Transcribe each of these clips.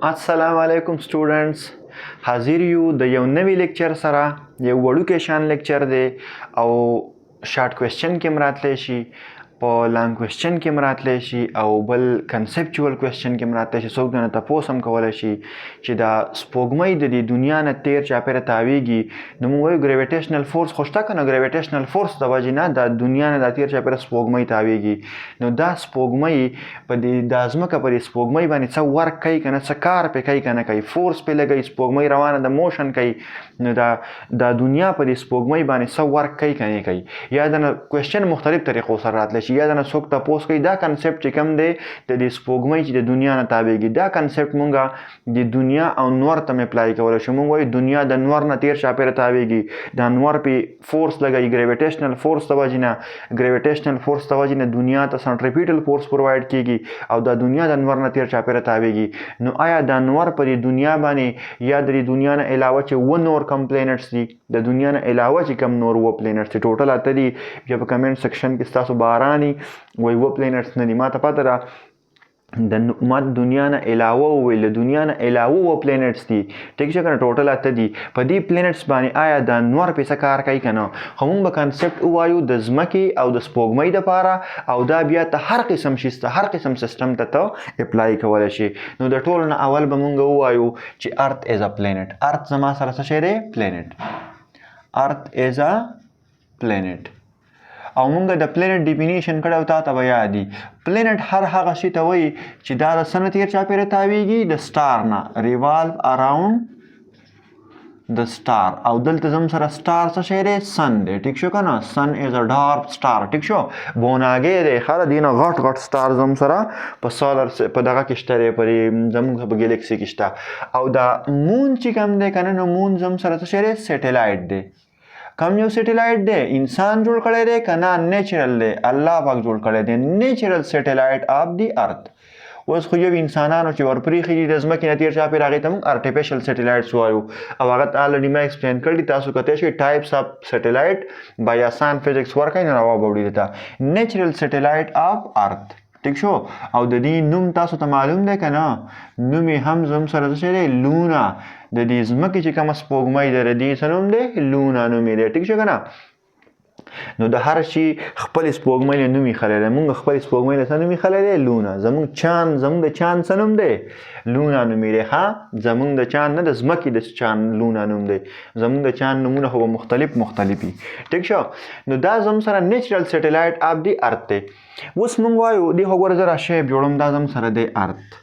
السلام علیکم سټوډنټس، حاضر یو د یو نوی لیکچر سره. یو وړوکی شان لیکچر دی او شارټ کوېسچن کې مراتلی شي، په لانګ کوېسچن کې مراتلی شي او بل کنسپچوال کوېسچن کې مراتلی شي. څوک درنه تپوس هم کولی شي چې دا سپوږمۍ د دې دنیا نه تیر چاپېره تاویږي، نو موږ وایو ګریویټیشنل فورس خو شته که نه؟ ګریویټیشنل فورس د وجې نه دا دنیا نه دا تیر چاپېره سپوږمۍ تاویږي. نو دا سپوږمۍ په دې دا ځمکه په دې سپوږمۍ باندې څه ورک کوي که نه، څه کار پرې کوي که نه کوي، فورس پرې لګوي، سپوږمۍ روانه د موشن کوي. نو دا دنیا په دې سپوږمۍ باندې څه ورک کوي که نه کوي. یا درنه کوېسچن مختلف طریقو سره راتلی شي. یا درنه څوک تپوس کوي دا کنسپټ چې کوم دی د دې سپوږمۍ چې د دنیا نه تاویږي، دا کنسپټ مونږ د دنیا او نور ته م اپلای کولی شو. مونږ وایو دنیا د نور نه تیر چاپېره تاویږي، دا نور پې فورس لګوي، ګریویټیشنل فورس د وجې نه. ګریویټیشنل فورس د وجې نه دنیا ته سنټریپیټل فورس پرووایډ کیږي او دا دنیا د نور نه تیر چاپېره تاویږي. نو آیا دا نور په دې دنیا باندې یا د دې دنیا نه علاوه چې اووه نور کم پلینټس دي، د دنیا نه علاوه چې کم نور اووه پلینټس دي، ټوټل اته دي. بیا په کمنټ سیکشن کې ستاسو باراني وایي اووه پلینټس نه دي، ما ته پته ده ما د دنیا نه علاوه وویل، د دنیا نه علاوه اووه پلینټس دي، ټیک شو که نه؟ ټوټل اته دي. په دې پلینټس باندې آیا دا نور پې څه کار کوي که نه؟ خو موږ به کنسپټ ووایو د ځمکې او د سپوږمۍ دپاره، او دا بیا ته هر قسم شي ته هر قسم سیسټم ته اپلای کولی شي. نو د ټولو نه اول به موږ ووایو چې ارت از ا پلینټ. ارت زما سره څه شی دی؟ پلینټ. ارت از ا پلینټ. او مونږ د پلینټ ډیفینیشن کړی او تا ته به یاد دي. پلینټ هر هغه شي ته وایي چې دا د څه نه تیر چاپېره تاویږي؟ د سټار نه. ریوالو اراونډ د سټار. او دلته زم سره سټار څه شی دی؟ سن دی، ټیک شو که نه؟ سن از ا ډارک سټار، ټیک شو؟ بوناګی دی ښه، د دې نه غټ غټ سټار زم سره په سولر په دغه کې شته دی، په زموږ په ګلیکسي کې شته. او دا مون چې کوم دی که نه، نو مون زم سره څه شی دی؟ سیټلایټ دی. کم یو سیټلایټ دی؟ انسان جوړ کړی دی که نه؟ نیچرل دی، الله پاک جوړ کړی دی، نیچرل سیټلایټ آف دی ارت. اوس خو یو انسانانو چې ورپرېښي دي د ځمکې نه تېر چاپېره، هغې ته موږ ارټیفیشل سیټلایټس وایو. او هغه الریډي ما ایکسپلین کړي، تاسو کتلی شئ ټایپس اف سیټلایټ بای آسان فزکس ورکوي، نو راوه به وړي درته نیچرل سیټلایټ اف ارت، ټیک شو؟ او د دې نوم تاسو ته معلوم دی که نه؟ نوم یې هم زم سره څه شی دی؟ لونا. د دې ځمکې چې کومه سپوږمۍ دی د دې څه نوم دی؟ لونا نوم یې دی، ټیک شو که نه؟ نو د هر شي خپل سپوږمۍ له نوم ایښلی دی. مونږ خپل سپوږمۍ له څه نوم ایښلی دی؟ لونا. زمونږ چاند، زمونږ د چاند څه نوم دی؟ لونا نوم یې دی. ښه، زمونږ د چاند نه، د ځمکې د چاند لونا نوم دی. زمونږ د چاند نومونه خو به مختلف وي، ټیک شو؟ نو دا زم سره نیچرل سیټلایټ اف دی ارت دی. اوس مونږ وایو دې خو ګوره زه را شیپ جوړوم، دا زم سره دی ارت،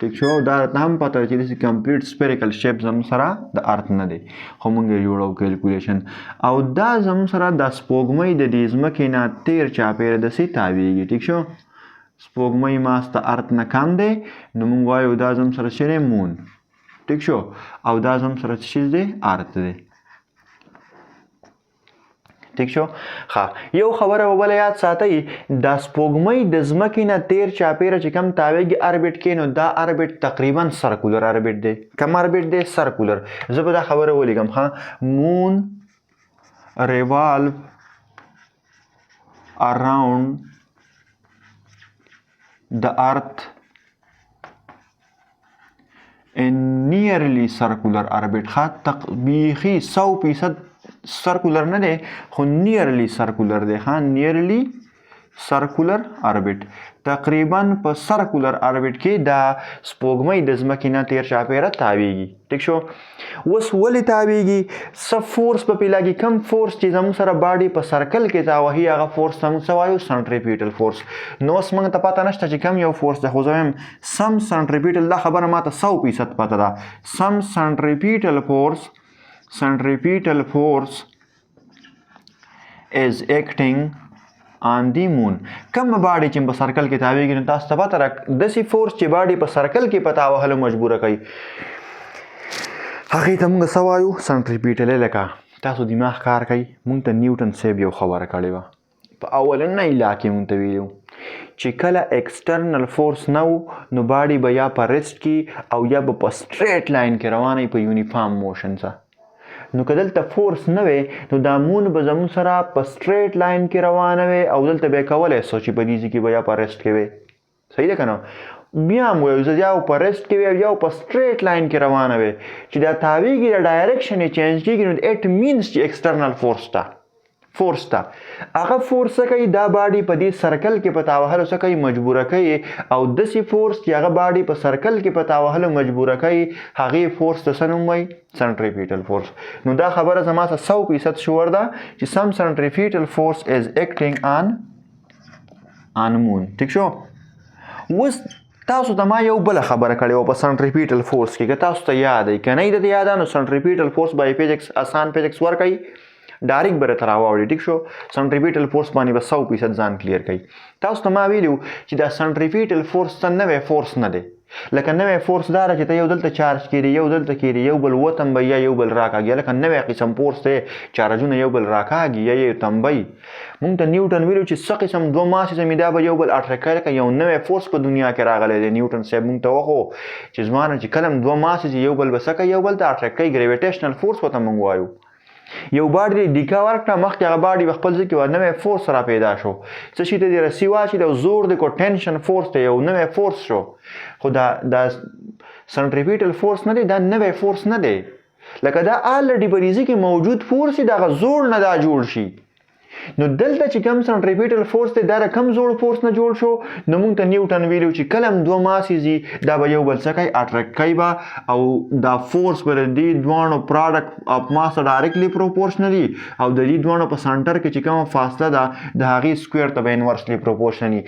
ټیک شو؟ دا راته هم پته ده چې داسې کمپلیټ سپیریکل شیپ زم سره د ارت نه دی، خو مونږ یې جوړو کیلکولیشن. او دا زم سره دا سپوږمۍ د دې ځمکې نه تیر چاپېره داسې تاویږي، ټیک شو؟ سپوږمۍ ماس د ارت نه کم دی، نو مونږ وایو دا زم سره څه دی؟ مون، ټیک شو؟ او دا زم سره څه شی دی؟ ارت دی، ټیک شو؟ ښه، یو خبره به بله یاد ساتئ، دا سپوږمۍ د ځمکې نه تیر چاپېره چې کوم تاویږي اربټ کې، نو دا اربټ تقریبا سرکولر اربټ دی. کوم اربټ دی؟ سرکولر. زه به دا خبره ولیکم، ښه، مون ریوالو اراونډ د ارت ان نیرلی سرکولر اربټ. ښه، بیخي 100% سرکولر نه دی، خو نیرلی سرکولر دی. ښه، نیرلی سرکولر اربټ. تقریبا په سرکولر اربټ کې دا سپوږمۍ د ځمکې نه تیر چاپېره تاویږي، ټیک شو؟ اوس ولې تاویږي؟ څه فورس به پرې لګي؟ کم فورس چې زموږ سره باډي په سرکل کې تاوهي، هغه فورس ته موږ څه وایو؟ سنټریپیټل فورس. نو اوس موږ ته پته نشته چې کم یو فورس دی، خو زه وایم سم سنټریپیټل. دا خبره ما ته 100% پته ده. سم سنټریپیټل فورس، centripetal force is acting on the moon. کم باډي چې په سرکل کې تاویږي، نو تاسو ته پته ده داسې فورس چې باډي په سرکل کې په تاوهلو مجبوره کوي، هغې ته موږ څه وایو؟ سنټریپیټل. لکه تاسو دماغ کار کوي، موږ ته نیوټن صاحب یو خبره کړې وه په اولنۍ لا کې، موږ ته ویلي چې کله ایکسټرنل فورس نه و، نو باډي به یا په ریسټ کې او یا به په سټریټ لاین کې روانه په یونیفارم موشن سره. نو که دلته فورس نه وی، نو دا مون به زموږ سره په سټریټ لاین کې روانه وي، او دلته به یې کولی سو چې په دې ځای کې به یا په ریسټ کې وي. صحیح ده که نه؟ بیا هم وایو زه یا په ریسټ کې وي یا په سټریټ لاین کې روانه وي چې دا تاویږي د ډایرکشن یې چینج کېږي نو اټ مینس چې ایکسټرنل فورس ته هغه فورس څه کوي دا باډي په دې سرکل کې په تاوهلو څه کوي مجبوره کوي او داسې فورس چې هغه باډي په سرکل کې په تاوهلو مجبوره کوي هغې فورس ته څه نوم وایي سنټریپیټل فورس نو دا خبره زما څه 100% شور ده چې سم سنټریپیټل فورس از اکټینګ آن مون ٹھیک شو اوس تاسو ته ما یو بله خبره کړې وه په سنټریپیټل فورس کې که تاسو ته یاد وي که نه یې درته یاده نو سنټریپیټل فورس بای فزیکس آسان فزیکس ورکوي ډایرکټ به راته راواوړي ټیک شو سنټریپیټل فورس باندې به 100% ځان کلیر کوي تاسو ته ما ویلي وو چې دا سنټریپیټل فورس څه نوی فورس نه دی لکه نوی فورس دا ده چې ته یو دلته چارج کړي یو دلته کړي یو بل وتنبی یا یو بل راکاږي لکه نوی قسم فورس دی چارجونه یو بل راکاږي یا یې تنبی مونږ ته نیوټن ویلو چې څه قسم دوه ماسې زمي دا به یو بل اټریکټ کوي لکه یو نوی فورس په دنیا کې راغلی دی نیوټن صاحب مونږ ته وښو چې زما نه چې کله دوه ماسې یو بل به څه کوي یو بل ته اټریکټ کوي ګریویټیشنل فورس ورته مونږ وایو یو باډي ډیکا ورکړه مخکې هغه باډي په خپل ځای کې نوی فورس را پیدا شو څه شي ته دې رسي واچېد او زور د کو ټینشن فورس ته یو نوی فورس شو خو دا سنټریپیټل فورس نه دی دا نوی فورس نه دی لکه دا الریډي په ریزي کې موجود فورس دی دغه زور نه دا جوړ شي نو دلته چې کوم سنټریپیټل فورس دی دا د کم زوړ فورس نه جوړ شو نو موږ ته نیوټن ویلو چې کله هم دوه ماسې ځي دا به یو بل څه کوي اټریکټ کوي به او دا فورس به د دې دواړو پراډکټ اف ماس سره ډایرکټلی پروپورشنلي او د دې دواړو په سنټر کې چې کومه فاصله ده د هغې سکویر ته به انورسلی پروپورشنلي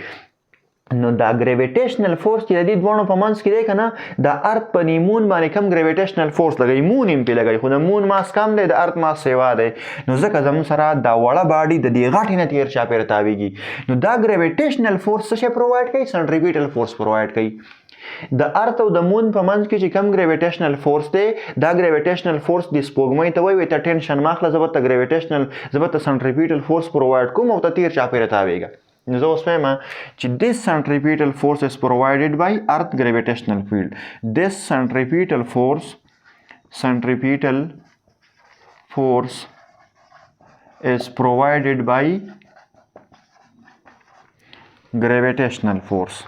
نو دا ګریویټیشنل فورس چې د دې دواړو په منځ کې دی که نه د ارت په مون باندې کم ګریویټیشنل فورس لګوي مون یې پرې لګوي خو د مون ماس کم دی د ارت ماس سیوا دی نو ځکه زموږ سره دا وړه باډي د دې غټې نه تېر چاپېره تاویږي نو دا ګریویټیشنل فورس څه شی پرووایډ کوي سنټریپیټل فورس پرووایډ کوي د ارت او د مون په منځ کې چې کم ګریویټیشنل فورس دی دا ګریویټیشنل فورس د سپوږمۍ ته وایي ته ټینشن ماخله زه به ته ګریویټیشنل زه به ته سنټریپیټل فورس پرووایډ کوم او ته تېر چاپېره تاویږه نو زه اوس وایم چې this centripetal force is provided by earth gravitational field this centripetal force is provided by gravitational force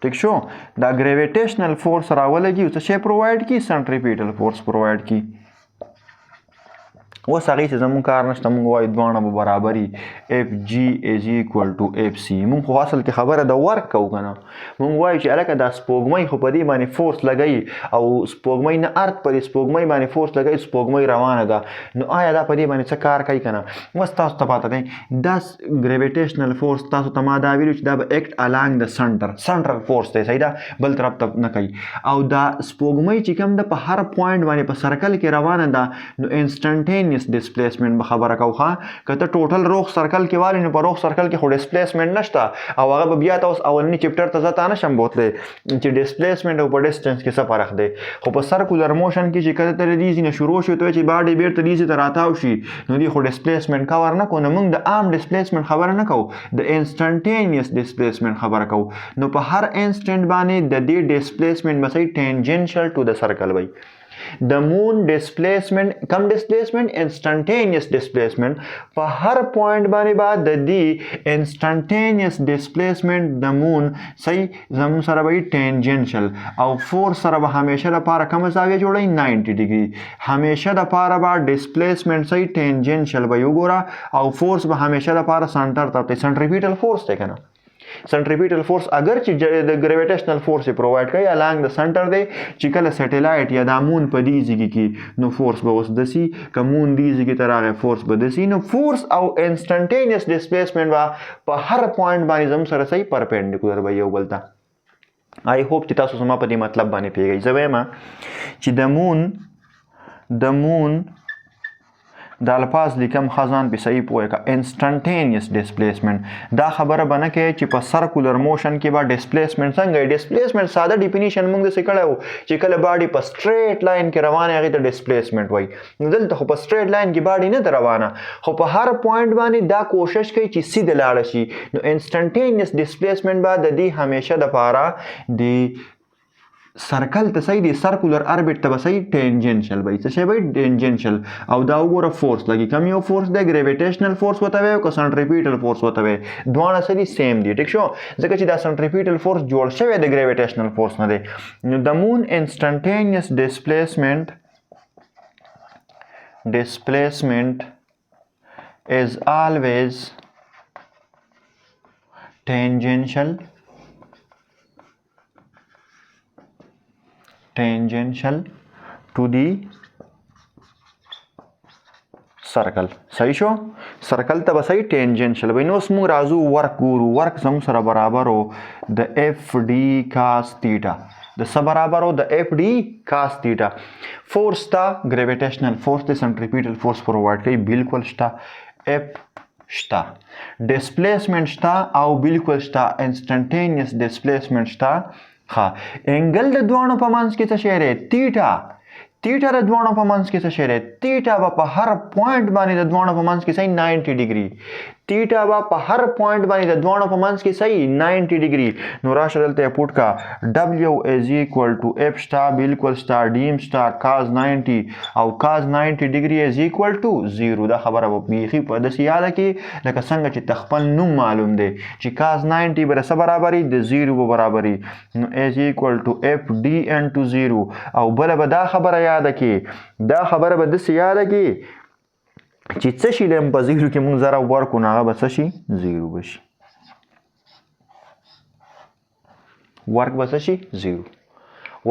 ٹھیک شو دا gravitational force راولګي څه شی پرووایډ کی centripetal force پرووایډ کی اوس هغې چې زموږ کار نشته موږ وایو دواړه به برابري اف جي از ایکول ټو اف سی موږ خو اصل کې خبره د ورک کوو که نه موږ وایو چې هلکه دا سپوږمۍ خو په دې باندې فورس لګوي او سپوږمۍ نه ارت په دې سپوږمۍ باندې فورس لګوي سپوږمۍ روانه ده نو آیا دا په دې باندې څه کار کوي که نه اوس تاسو ته پاته دی دا ګریویټیشنل فورس تاسو ته ما دا ویلو چې دا به ایکټ الانګ د سنټرل فورس دی صحیح ده بل طرف ته نه کوي او دا سپوږمۍ چې کوم ده په هر پوینټ باندې په سرکل کې روانه ده نو انسټنټینیس ډسپلیسمنټ به خبره کوو ښه که ته ټوټل روغ سرکل کې والې نو په روغ سرکل کې خو ډسپلیسمنټ نشته او هغه به بیا ته اوس اولني چپټر ته زه تا نشم بوتلی چې ډسپلیسمنټ او په ډسټنس کې څه فرق دی خو په سرکولر موشن کې چې کله ته د دې ځای نه شروع شي ته وایي چې باډي بیرته دې ځای ته راتاو شي نو دې خو ډسپلیسمنټ کور نه کوو نو موږ د عام ډسپلیسمنټ خبره نه کوو د انسټنټینیس ډسپلیسمنټ خبره کوو نو په هر انسټنټ باندې د دې ډسپلیسمنټ به صحیح ټینجنشل ټو د سرکل وایي د مون ډسپلیسمنټ کم ډسپلیسمنټ انسټنټینیس ډسپلیسمنټ په هر پوینټ باندې بعد د دې انسټنټینیس ډسپلیسمنټ د مون صحیح زموږ سره به ټینجنشل او فورس سره به همیشه لپاره کومه زاویه جوړوي 90 ډیګري همیشه لپاره به ډسپلیسمنټ صحیح ټینجنشل به وګوره او فورس به همیشه لپاره سنټر ته سنټریپیټل فورس دی که نه سنټریپیټل فورس اگر چې د ګریویټیشنل فورس یې پرووایډ کوي الانګ د سنټر دی چې کله سیټلایټ یا دا مون په دې ځای کې نو فورس به اوس دسي که مون دې ځای کې ته راغی فورس به دسي نو فورس او انسټنټینیس ډسپلیسمنټ به په هر پوینټ باندې زموږ سره صحیح پرپینډیکولر به یو بل ته آی ہوپ چې تاسو زما په دې مطلب باندې پوهېږئ زه وایم چې د مون دا الفاظ لیکم خزان په صحیح پوهه کا انسټنټینیس ډسپلیسمنټ دا خبره بنه کې چې په سرکولر موشن کې به ډسپلیسمنټ څنګه ډسپلیسمنټ ساده ډیفینیشن موږ څه کړو چې کله باډي په سټریټ لاین کې روانه هغه ته ډسپلیسمنټ وایي نو دلته خو په سټریټ لاین کې باډي نه روانه خو په هر پوینټ باندې دا کوشش کوي چې سیده لاړ شي نو انسټنټینیس ډسپلیسمنټ به د دې همیشه د پاره د سرکل ته صحیح دی سرکولر اربټ ته به صحیح ټینجنشل وي څه شی وي ټینجنشل او دا وګوره فورس لګي کوم یو فورس دی ګریویټیشنل فورس وته وي او سنټریپیټل فورس وته وي دواړه سړي سیم دي ټیک شو ځکه چې دا سنټریپیټل فورس جوړ شوی د ګریویټیشنل فورس نه دی نو د مون انسټنټینیوس displacement is always tangential to the circle صحیح شو سرکل ته به صحیح ټینجنشل وي نو اوس موږ راځو ورک ګورو ورک زموږ سره برابر و د اف ډي کاس تیټا د څه برابر و د اف ډي کاس تیټا فورس تا ګریویټیشنل فورس د سنټریپیټل فورس پرووایډ کوي بالکل شته اف شته ډسپلیسمنټ شته او بالکل شته انسټنټینیوس ډسپلیسمنټ شته ها انګل د دوانو په منځ کې څه شی دی تیټا تیټا د دوانو په منځ کې څه شی دی تیټا به په هر پوینټ باندې د دوانو په منځ کې صحیح 90 ډیګري تیټا به په هر پوینټ باندې د دوانو په منځ کې صحیح 90 ډیګري نو راشه دلته پوټ کا W is equal to F star بالکل star ډیم star cos 90 او cos 90 ډیګري is equal to 0 دا خبره به بیخي په داسې یاده کې لکه څنګه چې تخپل نوم معلوم دی چې cos 90 به څه برابري د 0 به برابري نو is equal to F D into 0 او بل به دا خبره یاده کې دا خبره به داسې یاده کې چې څه شي لم په زیرو کې موږ زره ورکو نو هغه به څه شي زیرو به شي ورک به څه شي زیرو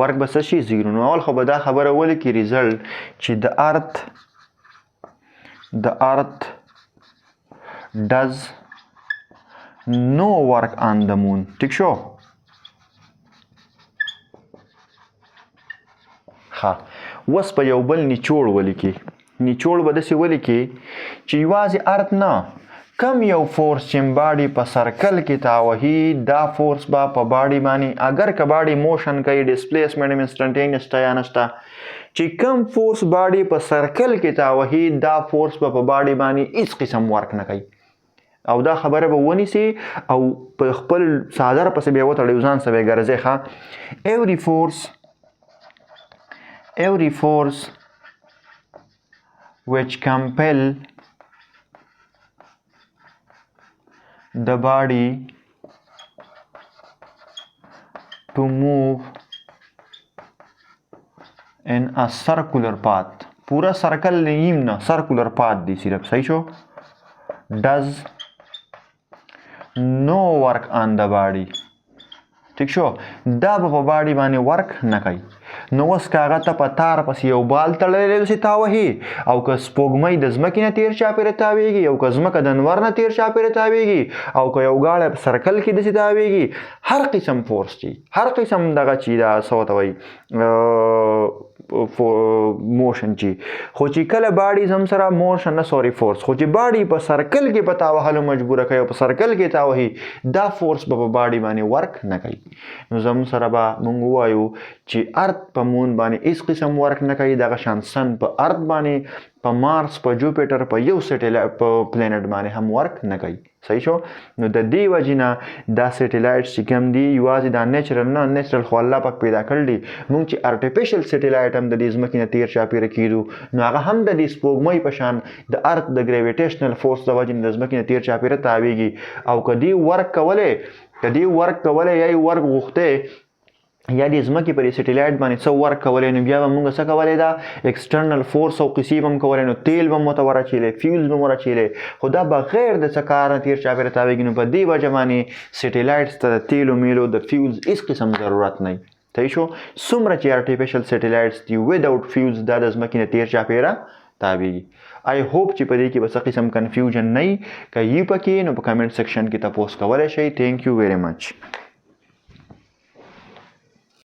ورک به څه شي زیرو نو اول خو به دا خبره ولیکي ریزلټ چې د ارت does no work on the moon ټیک شو ها اوس په یو بل نچوړ ولیکي نچوړ به داسې ولیکي چې یوازې ارت نه کم یو فورس چې باډي په سرکل کې تاوهي دا فورس به په باډي باندې اگر که باډي موشن کوي ډسپلیسمنټ انسټنټینیوس شته یا نشته چې کم فورس باډي په سرکل کې تاوهي دا فورس به په باډي باندې هیڅ قسم ورک نه کوي او دا خبره به ونیسي او په خپل څادر پسې بیا وتړئ ځان سره به ګرځئ ښه every force which compel the body to move in a circular path पूरा सर्कल नहीं ना circular path दी सिर्फ सही show does no work on the body ٹھیک شو دا به په باډي باندې ورک نه کوي نو اوس که هغه ته په تار پسې یو بال تړلی داسې تاوهي او که سپوږمۍ د ځمکې نه تېر چاپېره تاویږي او که ځمکه د انور نه تېر چاپېره تاویږي او که یو ګاډی په سرکل کې داسې تاویږي هر قسم فورس چې هر قسم دغه چې دا څه ورته وایي موشن چې خو چې کله باډي زم سره موشن نه سوري فورس خو چې باډي په سرکل کې په تاوهلو مجبوره کوي او په سرکل کې تاوهي دا فورس به په باډي باندې ورک نه کوي نو زم سره به موږ ووایو چې ارت په مون باندې هیڅ قسم ورک نه کوي دغه شان سن په ارت باندې په مارس په جوپیټر په یو سیټلایټ په پلانټ باندې هم ورک نه کوي صحیح شو نو د دې وجې نه دا سیټلایټ چې کوم دي یوازې دا نیچرل نه نیچرل خو الله پاک پیدا کړل دي موږ چې ارټیفیشل سیټلایټ هم د دې ځمکې نه تېر چاپېره کېدو نو هغه هم د دې سپوږمۍ په شان د ارت د ګریویټیشنل فورس د وجې نه د ځمکې نه تېر چاپېره تاویږي او که دې ورک کولی یا یې ورک غوښتی یا د ځمکې پر سیټلایټ باندې څه ورک کولی نو بیا به موږ څه کولی دا ایکسټرنل فورس او قصې به هم کولی نو تیل به هم ورته ورچېلی فیوز به هم ورچېلی خو دا بغیر د څه کار نه تېر چاپېره تاویږي نو په دې وجه باندې سیټلایټس ته د تیلو میلو د فیوز هېڅ قسم ضرورت نه صحیح شو څومره چې ارټیفیشل سیټلایټس دي وداوټ فیوز دا د ځمکې نه تېر چاپېره تاویږي آی هوپ چې په دې کې به څه قسم کنفیوژن نه وي که یي پکې نو په کمنټ سیکشن کې تپوس کولی شئ تھینک یو ویری مچ